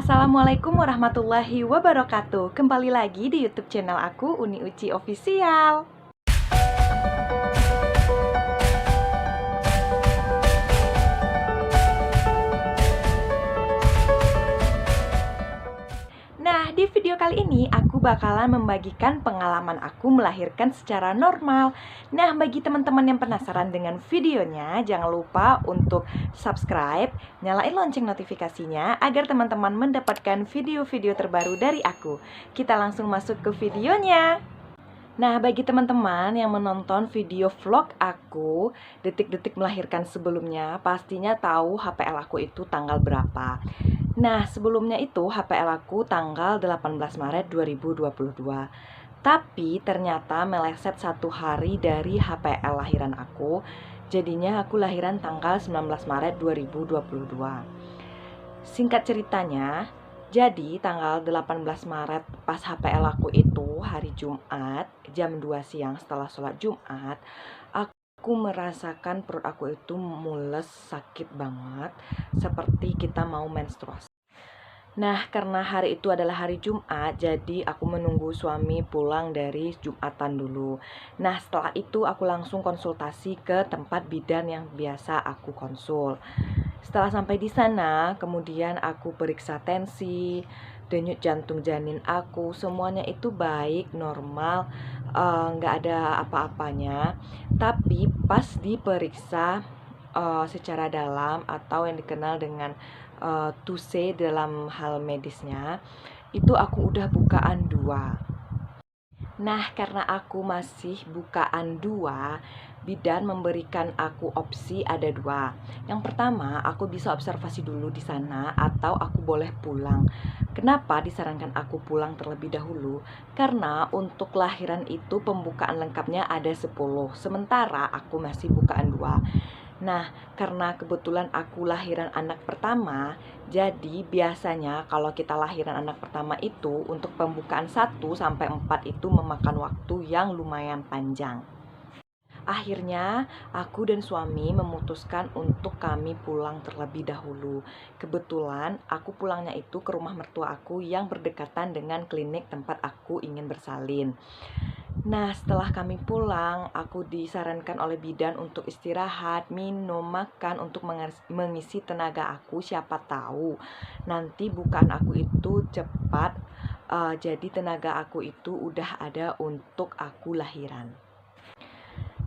Assalamualaikum warahmatullahi wabarakatuh. Kembali lagi di YouTube channel aku, Uni Uci Official. Nah, di video kali ini aku bakalan membagikan pengalaman aku melahirkan secara normal. Nah, bagi teman-teman yang penasaran dengan videonya, jangan lupa untuk subscribe, nyalain lonceng notifikasinya agar teman-teman mendapatkan video-video terbaru dari aku. Kita langsung masuk ke videonya. Nah, bagi teman-teman yang menonton video vlog aku detik-detik melahirkan sebelumnya, pastinya tahu HPL aku itu tanggal berapa. Nah, sebelumnya itu HPL aku tanggal 18 Maret 2022. Tapi ternyata meleset 1 hari dari HPL lahiran aku. Jadinya aku lahiran tanggal 19 Maret 2022. Singkat ceritanya, jadi tanggal 18 Maret pas HPL aku itu hari Jumat jam 2 siang setelah sholat Jumat, aku merasakan perut aku itu mules, sakit banget, seperti kita mau menstruasi. Nah, karena hari itu adalah hari Jumat, jadi aku menunggu suami pulang dari Jumatan dulu. Nah, setelah itu aku langsung konsultasi ke tempat bidan yang biasa aku konsul. Setelah sampai di sana, kemudian aku periksa tensi, denyut jantung janin aku, semuanya itu baik, normal, nggak ada apa-apanya. Tapi pas diperiksa secara dalam atau yang dikenal dengan TUSE dalam hal medisnya, itu aku udah bukaan 2. Nah, karena aku masih bukaan 2, bidan memberikan aku opsi ada 2. Yang pertama, aku bisa observasi dulu di sana atau aku boleh pulang. Kenapa disarankan aku pulang terlebih dahulu? Karena untuk lahiran itu pembukaan lengkapnya ada 10, sementara aku masih bukaan 2. Nah, karena kebetulan aku lahiran anak pertama, jadi biasanya kalau kita lahiran anak pertama itu untuk pembukaan 1 sampai 4 itu memakan waktu yang lumayan panjang. Akhirnya aku dan suami memutuskan untuk kami pulang terlebih dahulu. Kebetulan aku pulangnya itu ke rumah mertua aku yang berdekatan dengan klinik tempat aku ingin bersalin. Nah, setelah kami pulang, aku disarankan oleh bidan untuk istirahat, minum, makan untuk mengisi tenaga aku. Siapa tahu nanti bukan aku itu cepat, jadi tenaga aku itu udah ada untuk aku lahiran.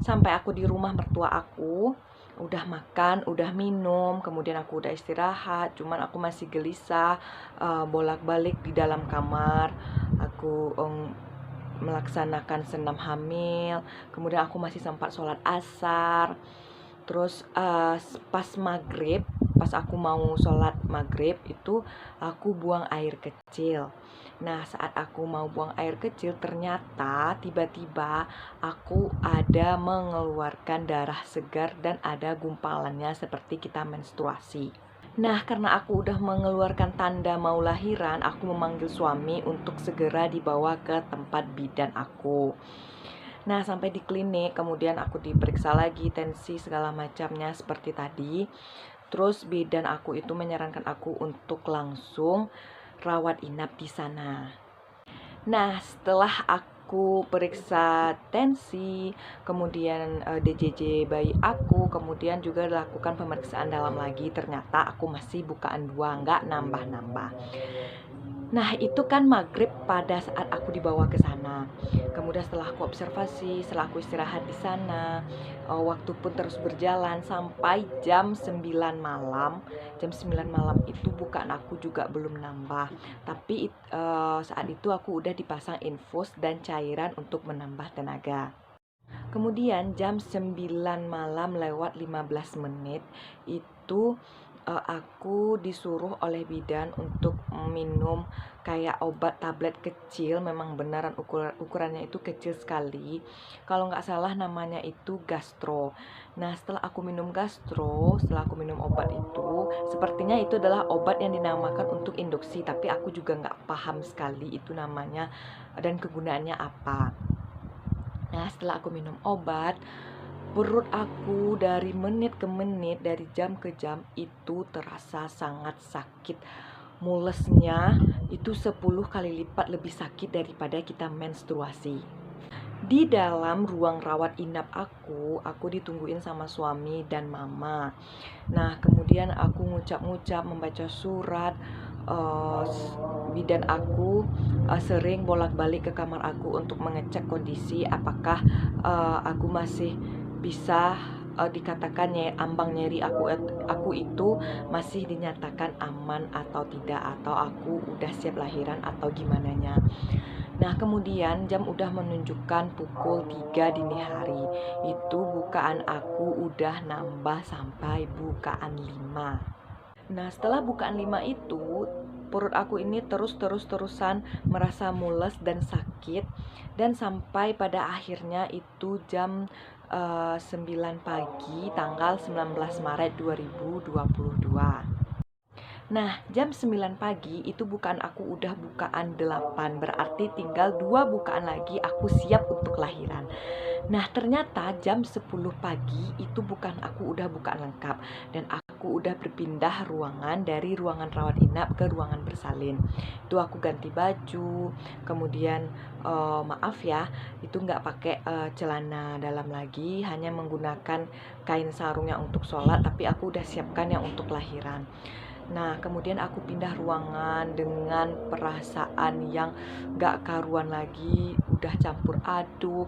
Sampai aku di rumah mertua aku, udah makan, udah minum, kemudian aku udah istirahat. Cuman aku masih gelisah, bolak-balik di dalam kamar. Aku melaksanakan senam hamil, kemudian aku masih sempat sholat asar. Terus pas maghrib, pas aku mau sholat maghrib itu aku buang air kecil. Nah, saat aku mau buang air kecil, ternyata tiba-tiba aku ada mengeluarkan darah segar dan ada gumpalannya seperti kita menstruasi. Nah, karena aku udah mengeluarkan tanda mau lahiran, aku memanggil suami untuk segera dibawa ke tempat bidan aku. Nah, sampai di klinik, kemudian aku diperiksa lagi tensi segala macamnya seperti tadi. Terus bidan aku itu menyarankan aku untuk langsung rawat inap di sana. Nah, setelah aku periksa tensi, kemudian DJJ bayi aku, kemudian juga dilakukan pemeriksaan dalam lagi, ternyata aku masih bukaan 2, nggak nambah-nambah. Nah, itu kan maghrib pada saat aku dibawa ke sana. Kemudian setelah aku observasi, setelah aku istirahat di sana, waktu pun terus berjalan sampai jam 9 malam. Jam 9 malam itu bukaan aku juga belum nambah. Tapi saat itu aku udah dipasang infus dan cairan untuk menambah tenaga. Kemudian jam 9 malam lewat 15 menit itu aku disuruh oleh bidan untuk minum kayak obat tablet kecil, memang beneran ukurannya itu kecil sekali. Kalau nggak salah namanya itu gastro. Nah, setelah aku minum gastro, setelah aku minum obat itu, sepertinya itu adalah obat yang dinamakan untuk induksi, tapi aku juga nggak paham sekali itu namanya dan kegunaannya apa. Nah, setelah aku minum obat, perut aku dari menit ke menit, dari jam ke jam itu terasa sangat sakit. mulesnya itu 10 kali lipat lebih sakit daripada kita menstruasi. Di dalam ruang rawat inap aku ditungguin sama suami dan mama. Nah, kemudian aku ngucap-ngucap, membaca surat. Bidan aku sering bolak-balik ke kamar aku untuk mengecek kondisi apakah aku masih bisa dikatakan ambang nyeri aku itu masih dinyatakan aman atau tidak, atau aku udah siap lahiran atau gimana nya. Nah, kemudian jam udah menunjukkan pukul 3 dini hari. Itu bukaan aku udah nambah sampai bukaan 5. Nah, setelah bukaan 5 itu, perut aku ini terusan merasa mules dan sakit. Dan sampai pada akhirnya itu jam 9 pagi tanggal 19 Maret 2022. Nah, jam 9 pagi itu bukaan aku udah bukaan 8, berarti tinggal 2 bukaan lagi aku siap untuk lahiran. Nah, ternyata jam 10 pagi itu bukan aku udah bukaan lengkap, dan aku udah berpindah ruangan dari ruangan rawat inap ke ruangan bersalin. Itu aku ganti baju, kemudian maaf ya, itu nggak pakai celana dalam lagi, hanya menggunakan kain sarung yang untuk sholat, tapi aku udah siapkan yang untuk lahiran. Nah, kemudian aku pindah ruangan dengan perasaan yang gak karuan lagi, udah campur aduk.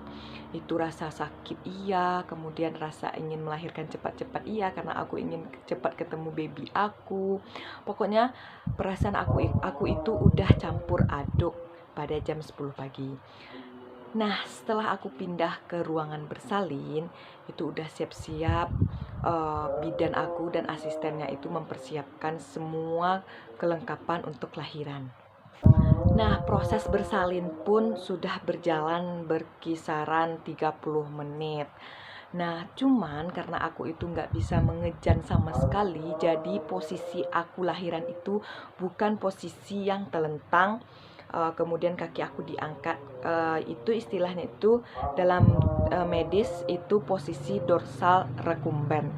Itu rasa sakit iya, kemudian rasa ingin melahirkan cepat-cepat iya, karena aku ingin cepat ketemu baby aku. Pokoknya perasaan aku itu udah campur aduk pada jam 10 pagi. Nah, setelah aku pindah ke ruangan bersalin, itu udah siap-siap. Bidan aku dan asistennya itu mempersiapkan semua kelengkapan untuk lahiran. Nah, proses bersalin pun sudah berjalan berkisaran 30 menit. Nah, cuman karena aku itu nggak bisa mengejan sama sekali, jadi posisi aku lahiran itu bukan posisi yang telentang, kemudian kaki aku diangkat. Itu istilahnya itu dalam medis itu posisi dorsal recumbent.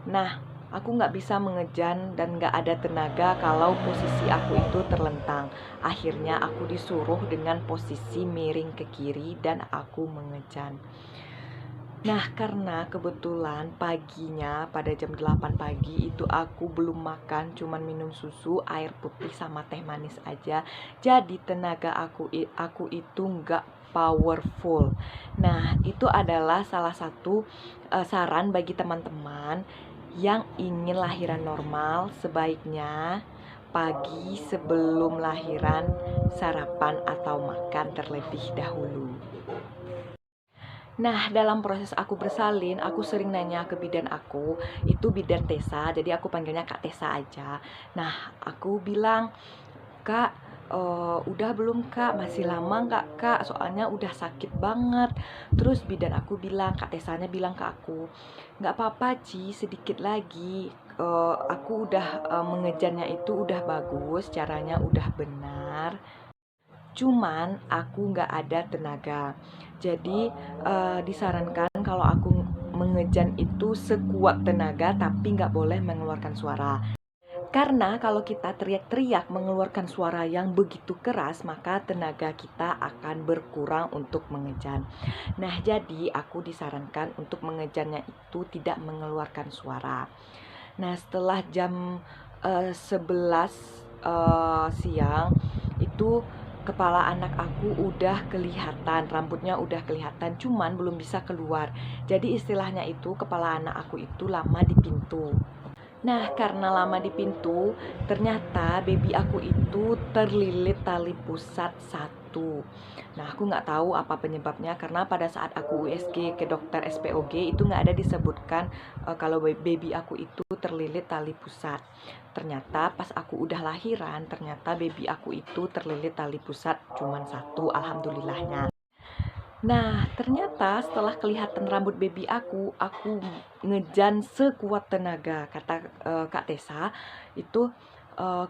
Nah, aku nggak bisa mengejan dan nggak ada tenaga kalau posisi aku itu terlentang. Akhirnya aku disuruh dengan posisi miring ke kiri dan aku mengejan. Nah, karena kebetulan paginya pada jam 8 pagi itu aku belum makan, cuman minum susu, air putih sama teh manis aja. Jadi tenaga aku itu nggak powerful. Nah, itu adalah salah satu saran bagi teman-teman yang ingin lahiran normal, sebaiknya pagi sebelum lahiran sarapan atau makan terlebih dahulu. Nah, dalam proses aku bersalin, aku sering nanya ke bidan aku, itu bidan Tessa, jadi aku panggilnya Kak Tessa aja. Nah, aku bilang, Kak, udah belum Kak? Masih lama nggak Kak? Soalnya udah sakit banget. Terus bidan aku bilang, Kak Tessanya bilang ke aku, nggak apa-apa Ci, sedikit lagi. Aku udah mengejarnya itu udah bagus, caranya udah benar. Cuman aku nggak ada tenaga. Jadi disarankan kalau aku mengejan itu sekuat tenaga, tapi nggak boleh mengeluarkan suara. Karena kalau kita teriak-teriak mengeluarkan suara yang begitu keras, maka tenaga kita akan berkurang untuk mengejan. Nah, jadi aku disarankan untuk mengejannya itu tidak mengeluarkan suara. Nah, setelah jam 11 siang itu kepala anak aku udah kelihatan, rambutnya udah kelihatan, cuman belum bisa keluar. Jadi istilahnya itu kepala anak aku itu lama di pintu. Nah, karena lama di pintu, ternyata baby aku itu terlilit tali pusat 1. Nah, aku nggak tahu apa penyebabnya, karena pada saat aku USG ke dokter SPOG itu nggak ada disebutkan kalau baby aku itu terlilit tali pusat. Ternyata pas aku udah lahiran, ternyata baby aku itu terlilit tali pusat cuman 1, alhamdulillahnya. Nah, ternyata setelah kelihatan rambut baby aku ngejan sekuat tenaga. Kata Kak Tessa, itu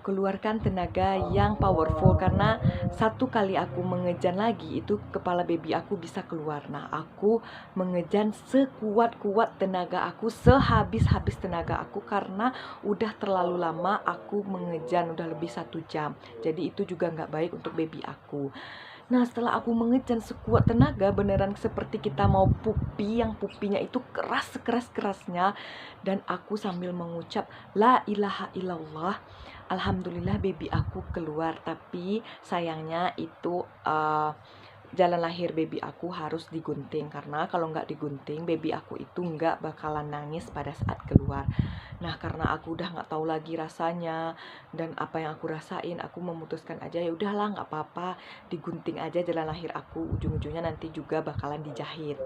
keluarkan tenaga yang powerful, karena satu kali aku mengejan lagi itu kepala baby aku bisa keluar. Nah, aku mengejan sekuat-kuat tenaga aku, sehabis-habis tenaga aku, karena udah terlalu lama aku mengejan, udah lebih 1 jam. Jadi itu juga nggak baik untuk baby aku. Nah, setelah aku mengejan sekuat tenaga, beneran seperti kita mau pupi, yang pupinya itu keras sekeras-kerasnya. Dan aku sambil mengucap, La ilaha illallah, Alhamdulillah baby aku keluar. Tapi sayangnya itu jalan lahir baby aku harus digunting, karena kalau nggak digunting baby aku itu nggak bakalan nangis pada saat keluar. Nah, karena aku udah nggak tahu lagi rasanya dan apa yang aku rasain, aku memutuskan aja, ya udahlah nggak apa-apa, digunting aja jalan lahir aku, ujung-ujungnya nanti juga bakalan dijahit.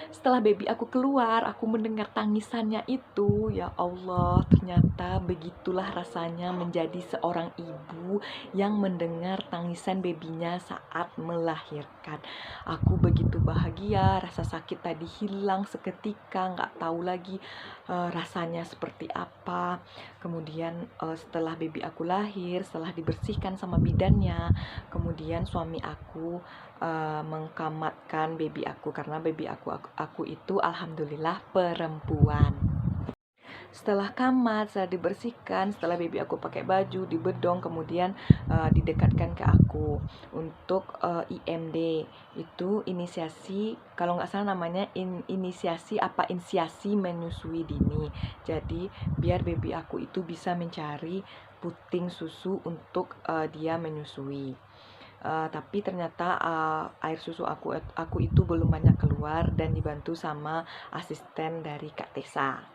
Setelah baby aku keluar, aku mendengar tangisannya itu. Ya Allah, ternyata begitulah rasanya menjadi seorang ibu yang mendengar tangisan babynya saat melahirkan. Aku begitu bahagia, rasa sakit tadi hilang seketika, nggak tahu lagi rasanya seperti apa. Kemudian setelah baby aku lahir, setelah dibersihkan sama bidannya, kemudian suami aku mengkamatkan baby aku, karena baby aku itu alhamdulillah perempuan. Setelah kamat, setelah dibersihkan, setelah baby aku pakai baju, dibedong, kemudian didekatkan ke aku untuk IMD. Itu inisiasi, kalau nggak salah namanya inisiasi menyusui dini. Jadi biar baby aku itu bisa mencari puting susu untuk dia menyusui. Tapi ternyata air susu aku itu belum banyak keluar, dan dibantu sama asisten dari Kak Tessa.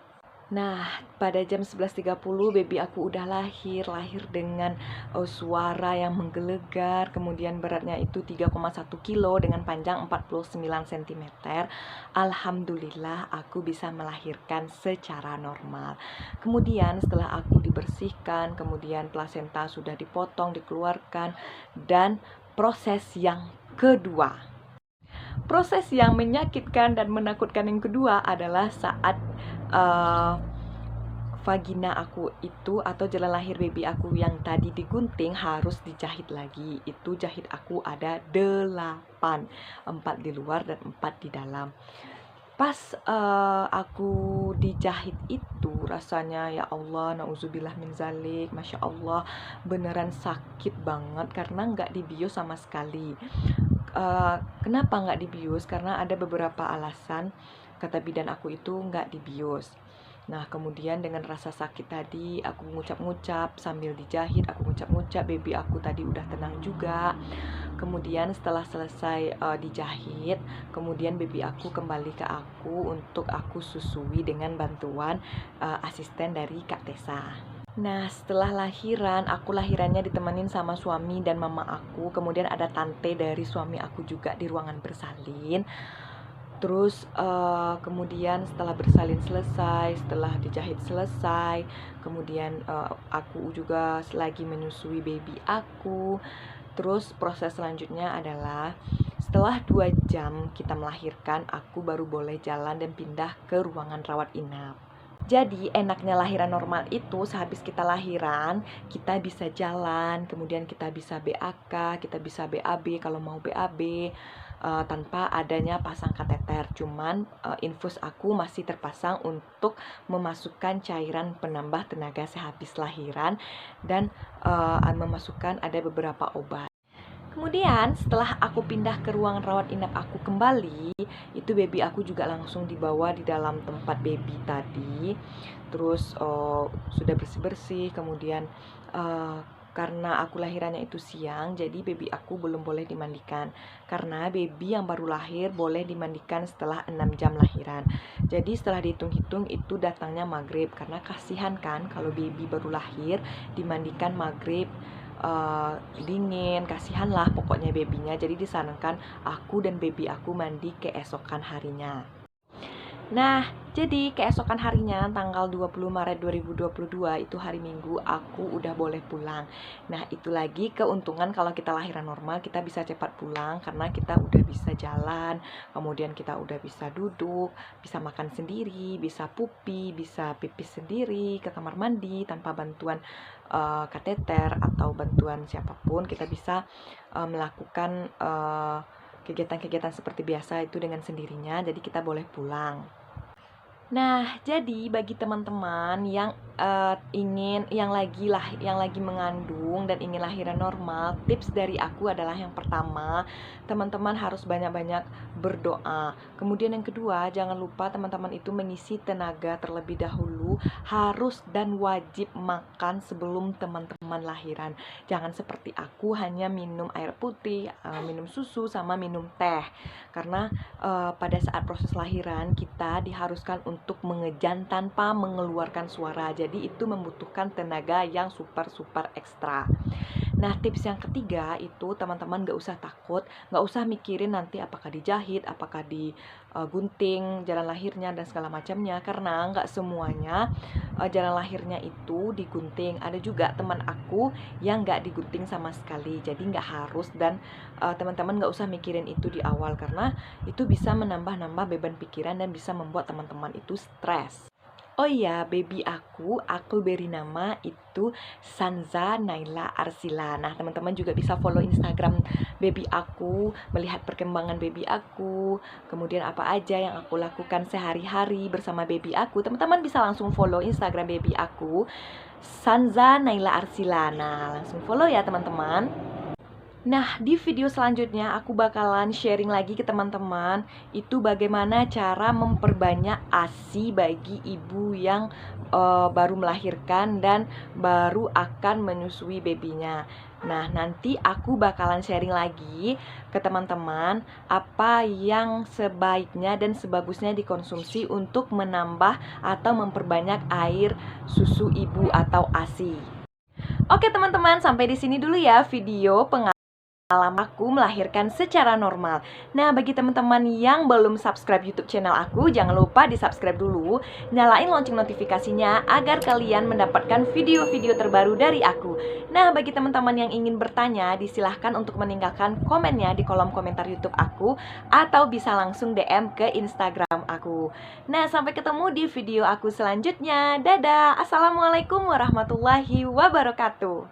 Nah, pada jam 11.30 baby aku udah lahir dengan suara yang menggelegar, kemudian beratnya itu 3,1 kilo dengan panjang 49 cm. Alhamdulillah aku bisa melahirkan secara normal. Kemudian setelah aku dibersihkan, kemudian plasenta sudah dipotong, dikeluarkan, dan proses yang kedua. Proses yang menyakitkan dan menakutkan yang kedua adalah saat vagina aku itu, atau jalan lahir baby aku yang tadi digunting, harus dijahit lagi. Itu jahit aku ada 8, 4 di luar dan 4 di dalam. Pas aku dijahit itu rasanya, ya Allah, nauzubillah min zalik, Masya Allah, beneran sakit banget karena nggak dibius sama sekali. Kenapa nggak dibius? Karena ada beberapa alasan, kata bidan aku itu nggak dibius. Nah, kemudian dengan rasa sakit tadi, aku ngucap-ngucap sambil dijahit, aku ngucap-ngucap, baby aku tadi udah tenang juga. Kemudian setelah selesai dijahit, kemudian baby aku kembali ke aku untuk aku susui dengan bantuan asisten dari Kak Tessa. Nah, setelah lahiran, aku lahirannya ditemenin sama suami dan mama aku. Kemudian ada tante dari suami aku juga di ruangan bersalin. Terus kemudian setelah bersalin selesai, setelah dijahit selesai, kemudian aku juga lagi menyusui baby aku. Terus proses selanjutnya adalah setelah 2 jam kita melahirkan, aku baru boleh jalan dan pindah ke ruangan rawat inap. Jadi enaknya lahiran normal itu, sehabis kita lahiran, kita bisa jalan, kemudian kita bisa BAK, kita bisa BAB kalau mau BAB, tanpa adanya pasang kateter. Cuman infus aku masih terpasang untuk memasukkan cairan penambah tenaga sehabis lahiran, dan memasukkan ada beberapa obat. Kemudian setelah aku pindah ke ruang rawat inap aku kembali, itu baby aku juga langsung dibawa di dalam tempat baby tadi. Terus sudah bersih-bersih, kemudian karena aku lahirannya itu siang, jadi baby aku belum boleh dimandikan. Karena baby yang baru lahir boleh dimandikan setelah 6 jam lahiran. Jadi setelah dihitung-hitung itu datangnya maghrib, karena kasihan kan kalau baby baru lahir dimandikan maghrib. Dingin, kasihan lah pokoknya babynya. Jadi disarankan aku dan baby aku mandi keesokan harinya. Nah, jadi keesokan harinya tanggal 20 Maret 2022 itu hari Minggu, aku udah boleh pulang. Nah, itu lagi keuntungan kalau kita lahiran normal, kita bisa cepat pulang karena kita udah bisa jalan, kemudian kita udah bisa duduk, bisa makan sendiri, bisa pupi, bisa pipis sendiri ke kamar mandi tanpa bantuan kateter atau bantuan siapapun. Kita bisa melakukan kegiatan-kegiatan seperti biasa itu dengan sendirinya, jadi kita boleh pulang. Nah, jadi bagi teman-teman yang yang lagi mengandung dan ingin lahiran normal, tips dari aku adalah yang pertama, teman-teman harus banyak-banyak berdoa. Kemudian yang kedua, jangan lupa teman-teman itu mengisi tenaga terlebih dahulu, harus dan wajib makan sebelum teman-teman lahiran. Jangan seperti aku hanya minum air putih, minum susu sama minum teh. Karena pada saat proses lahiran kita diharuskan untuk mengejan tanpa mengeluarkan suara, jadi itu membutuhkan tenaga yang super ekstra. Nah, tips yang ketiga itu teman-teman gak usah takut, gak usah mikirin nanti apakah dijahit, apakah digunting jalan lahirnya dan segala macamnya, karena gak semuanya jalan lahirnya itu digunting. Ada juga teman aku yang gak digunting sama sekali, jadi gak harus. Dan teman-teman gak usah mikirin itu di awal, karena itu bisa menambah beban pikiran dan bisa membuat teman-teman itu stres. Oh iya, baby aku beri nama itu Sanza Naila Arsila. Nah, teman-teman juga bisa follow Instagram baby aku, melihat perkembangan baby aku, kemudian apa aja yang aku lakukan sehari-hari bersama baby aku. Teman-teman bisa langsung follow Instagram baby aku, Sanza Naila Arsila. Nah, langsung follow ya teman-teman. Nah, di video selanjutnya aku bakalan sharing lagi ke teman-teman itu bagaimana cara memperbanyak ASI bagi ibu yang baru melahirkan dan baru akan menyusui babynya. Nah, nanti aku bakalan sharing lagi ke teman-teman apa yang sebaiknya dan sebagusnya dikonsumsi untuk menambah atau memperbanyak air susu ibu atau ASI. Oke teman-teman, sampai di sini dulu ya video pengalaman aku melahirkan secara normal. Nah, bagi teman-teman yang belum subscribe YouTube channel aku, jangan lupa di subscribe dulu, nyalain lonceng notifikasinya agar kalian mendapatkan video-video terbaru dari aku. Nah, bagi teman-teman yang ingin bertanya, disilahkan untuk meninggalkan komennya di kolom komentar YouTube aku, atau bisa langsung DM ke Instagram aku. Nah, sampai ketemu di video aku selanjutnya. Dadah, assalamualaikum warahmatullahi wabarakatuh.